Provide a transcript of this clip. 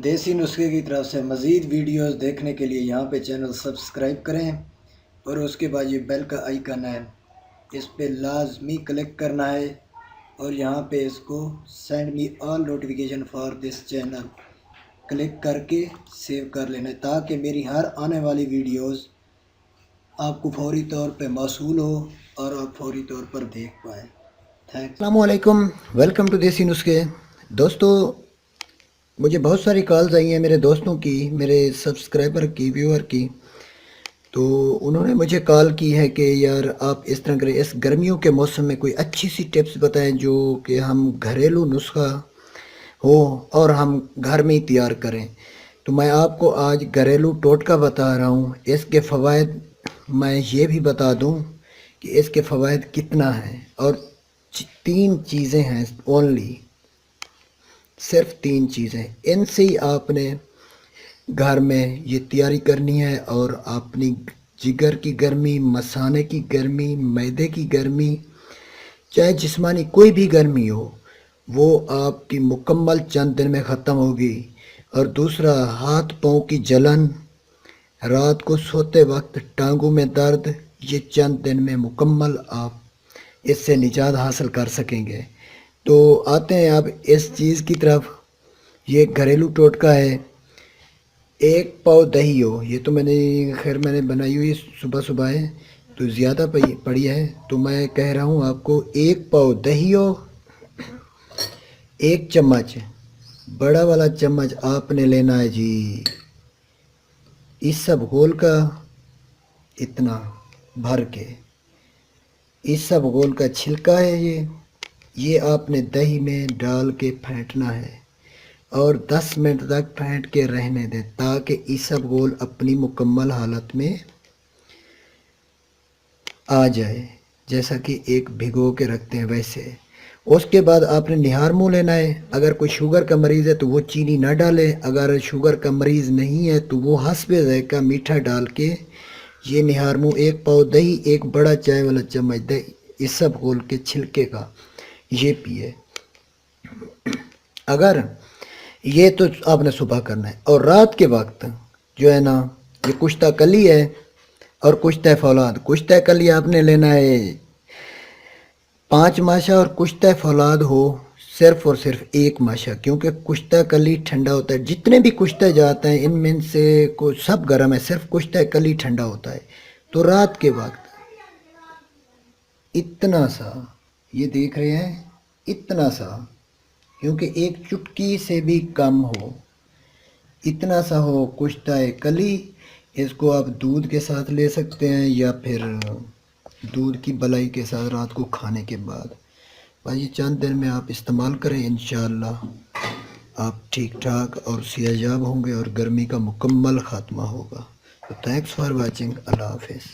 دیسی نسخے کی طرف سے مزید ویڈیوز دیکھنے کے لیے یہاں پہ چینل سبسکرائب کریں اور اس کے بعد یہ بیل کا آئیکن ہے، اس پہ لازمی کلک کرنا ہے اور یہاں پہ اس کو send me all notification for this channel click کر کے سیو کر لینا ہے تاکہ میری ہر آنے والی ویڈیوز آپ کو فوری طور پہ موصول ہو اور آپ فوری طور پر دیکھ پائیں۔ السلام علیکم، ویلکم ٹو دیسی نسخے۔ دوستو، مجھے بہت ساری کالز آئی ہیں میرے دوستوں کی، میرے سبسکرائبر کی، ویور کی، تو انہوں نے مجھے کال کی ہے کہ یار آپ اس طرح کریں، اس گرمیوں کے موسم میں کوئی اچھی سی ٹپس بتائیں جو کہ ہم گھریلو نسخہ ہو اور ہم گھر میں ہی تیار کریں۔ تو میں آپ کو آج گھریلو ٹوٹکا بتا رہا ہوں، اس کے فوائد میں یہ بھی بتا دوں کہ اس کے فوائد کتنا ہیں، اور 3 چیزیں ہیں اونلی، صرف 3 چیزیں، ان سے ہی آپ نے گھر میں یہ تیاری کرنی ہے اور اپنی جگر کی گرمی، مثانے کی گرمی، معدے کی گرمی، چاہے جسمانی کوئی بھی گرمی ہو، وہ آپ کی مکمل چند دن میں ختم ہوگی۔ اور دوسرا، ہاتھ پاؤں کی جلن، رات کو سوتے وقت ٹانگوں میں درد، یہ چند دن میں مکمل آپ اس سے نجات حاصل کر سکیں گے۔ تو آتے ہیں اب اس چیز کی طرف۔ یہ گھریلو ٹوٹکا ہے۔ 1 پاؤ دہی ہو، یہ تو میں نے بنائی ہوئی صبح صبح ہے تو زیادہ پڑی ہے، تو میں کہہ رہا ہوں آپ کو 1 پاؤ دہی ہو، 1 چمچ، بڑا والا چمچ آپ نے لینا ہے جی، اس سب گھول کا اتنا بھر کے، اس سب گھول کا چھلکا ہے یہ آپ نے دہی میں ڈال کے پھینٹنا ہے اور 10 منٹ تک پھینٹ کے رہنے دیں تاکہ اسب گول اپنی مکمل حالت میں آ جائے، جیسا کہ ایک بھگو کے رکھتے ہیں ویسے۔ اس کے بعد آپ نے نہار منہ لینا ہے۔ اگر کوئی شوگر کا مریض ہے تو وہ چینی نہ ڈالے، اگر شوگر کا مریض نہیں ہے تو وہ حسب ذائقہ میٹھا ڈال کے یہ نہار منہ 1 پاؤ دہی، 1 بڑا چائے والا چمچ دہی، اسب گول کے چھلکے کا یہ پیے۔ اگر یہ تو آپ نے صبح کرنا ہے، اور رات کے وقت جو ہے نا، یہ کشتہ کلی ہے اور کشتہ فولاد۔ کشتہ کلی آپ نے لینا ہے 5 ماشا اور کشتہ فولاد ہو صرف اور صرف 1 ماشا، کیونکہ کشتہ کلی ٹھنڈا ہوتا ہے۔ جتنے بھی کشتہ جاتے ہیں ان میں سے سب گرم ہے، صرف کشتہ کلی ٹھنڈا ہوتا ہے۔ تو رات کے وقت اتنا سا، یہ دیکھ رہے ہیں، اتنا سا، کیونکہ 1 چٹکی سے بھی کم ہو، اتنا سا ہو کشتہ کلی۔ اس کو آپ دودھ کے ساتھ لے سکتے ہیں یا پھر دودھ کی بلائی کے ساتھ رات کو کھانے کے بعد۔ بھائی چند دن میں آپ استعمال کریں، انشاءاللہ آپ ٹھیک ٹھاک اور صحت یاب ہوں گے اور گرمی کا مکمل خاتمہ ہوگا۔ تو تھینکس فار واچنگ، اللہ حافظ۔